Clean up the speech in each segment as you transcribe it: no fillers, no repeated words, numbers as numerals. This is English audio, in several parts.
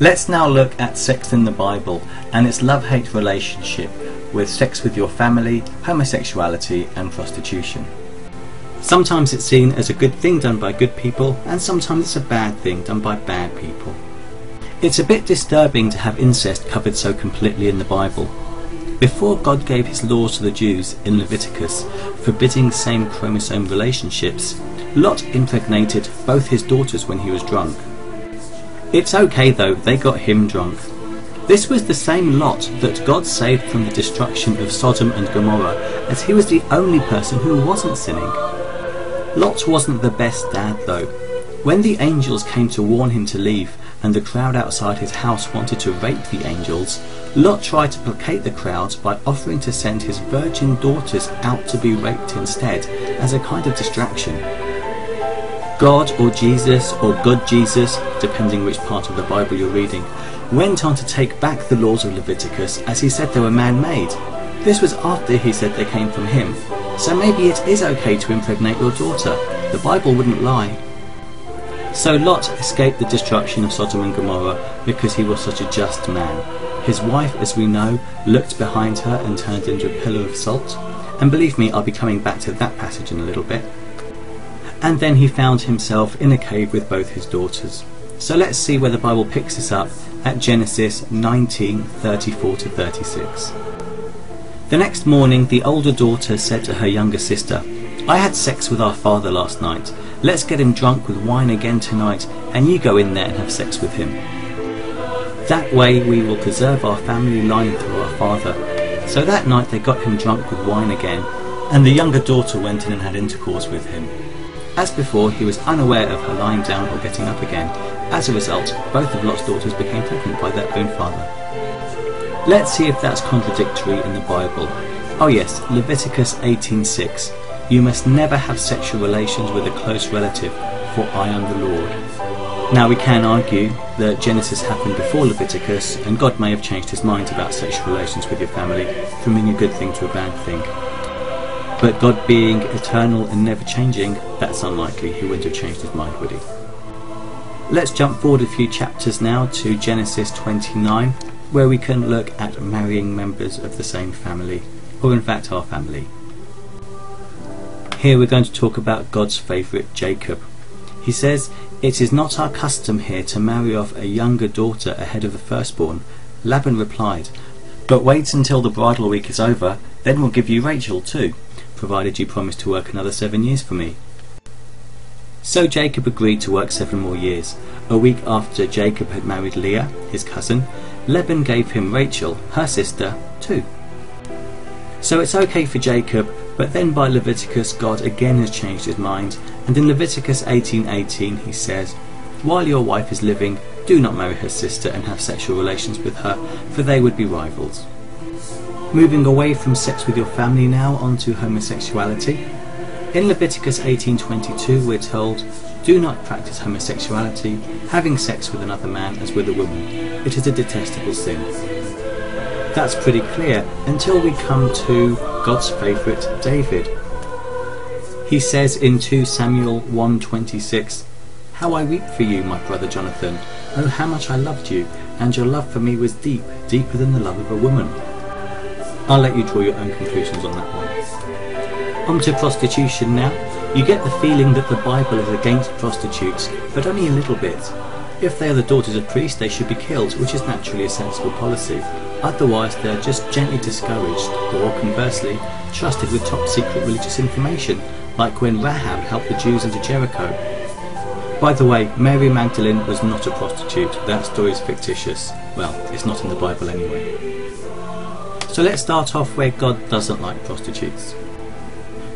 Let's now look at sex in the Bible and its love-hate relationship with sex with your family, homosexuality and prostitution. Sometimes it's seen as a good thing done by good people, and sometimes it's a bad thing done by bad people. It's a bit disturbing to have incest covered so completely in the Bible. Before God gave his laws to the Jews in Leviticus forbidding same chromosome relationships, Lot impregnated both his daughters when he was drunk. It's okay though, they got him drunk. This was the same Lot that God saved from the destruction of Sodom and Gomorrah, as he was the only person who wasn't sinning. Lot wasn't the best dad though. When the angels came to warn him to leave and the crowd outside his house wanted to rape the angels, Lot tried to placate the crowds by offering to send his virgin daughters out to be raped instead, as a kind of distraction. God or Jesus, or God Jesus, depending which part of the Bible you're reading, went on to take back the laws of Leviticus as he said they were man-made. This was after he said they came from him. So maybe it is okay to impregnate your daughter. The Bible wouldn't lie. So Lot escaped the destruction of Sodom and Gomorrah because he was such a just man. His wife, as we know, looked behind her and turned into a pillar of salt. And believe me, I'll be coming back to that passage in a little bit. And then he found himself in a cave with both his daughters. So let's see where the Bible picks us up at Genesis 19:34-36. The next morning the older daughter said to her younger sister, "I had sex with our father last night. Let's get him drunk with wine again tonight, and you go in there and have sex with him. That way we will preserve our family line through our father." So that night they got him drunk with wine again, and the younger daughter went in and had intercourse with him. As before, he was unaware of her lying down or getting up again. As a result, both of Lot's daughters became pregnant by their own father. Let's see if that's contradictory in the Bible. Oh yes, Leviticus 18:6. You must never have sexual relations with a close relative, for I am the Lord. Now we can argue that Genesis happened before Leviticus, and God may have changed his mind about sexual relations with your family from being a good thing to a bad thing. But God being eternal and never changing, that's unlikely. He wouldn't have changed his mind, would he? Let's jump forward a few chapters now to Genesis 29, where we can look at marrying members of the same family, or in fact our family. Here we're going to talk about God's favourite, Jacob. He says, "It is not our custom here to marry off a younger daughter ahead of the firstborn." Laban replied, "But wait until the bridal week is over, then we'll give you Rachel too, provided you promise to work another 7 years for me." So Jacob agreed to work 7 more years. A week after Jacob had married Leah, his cousin, Laban gave him Rachel, her sister, too. So it's okay for Jacob, but then by Leviticus God again has changed his mind, and in Leviticus 18:18 he says, "While your wife is living, do not marry her sister and have sexual relations with her, for they would be rivals." Moving away from sex with your family now onto homosexuality. In Leviticus 18:22 we're told, "Do not practice homosexuality, having sex with another man as with a woman. It is a detestable sin." That's pretty clear until we come to God's favourite, David. He says in 2 Samuel 1:26, "How I weep for you, my brother Jonathan. Oh, how much I loved you, and your love for me was deep, deeper than the love of a woman." I'll let you draw your own conclusions on that one. On to prostitution now. You get the feeling that the Bible is against prostitutes, but only a little bit. If they are the daughters of priests, they should be killed, which is naturally a sensible policy. Otherwise they are just gently discouraged, or conversely, trusted with top secret religious information, like when Rahab helped the Jews into Jericho. By the way, Mary Magdalene was not a prostitute. That story is fictitious. Well, it's not in the Bible anyway. So let's start off where God doesn't like prostitutes.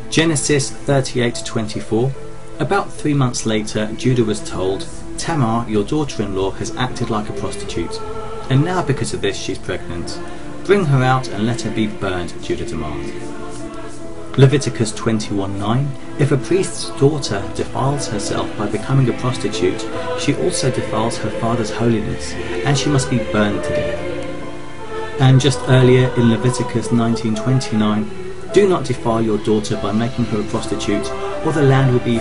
Genesis 38:24. About 3 months later, Judah was told, "Tamar, your daughter-in-law, has acted like a prostitute, and now because of this she's pregnant. Bring her out and let her be burned," Judah demanded. Leviticus 21:9. If a priest's daughter defiles herself by becoming a prostitute, she also defiles her father's holiness, and she must be burned to death. And just earlier in Leviticus 19:29, "Do not defile your daughter by making her a prostitute, or the land will be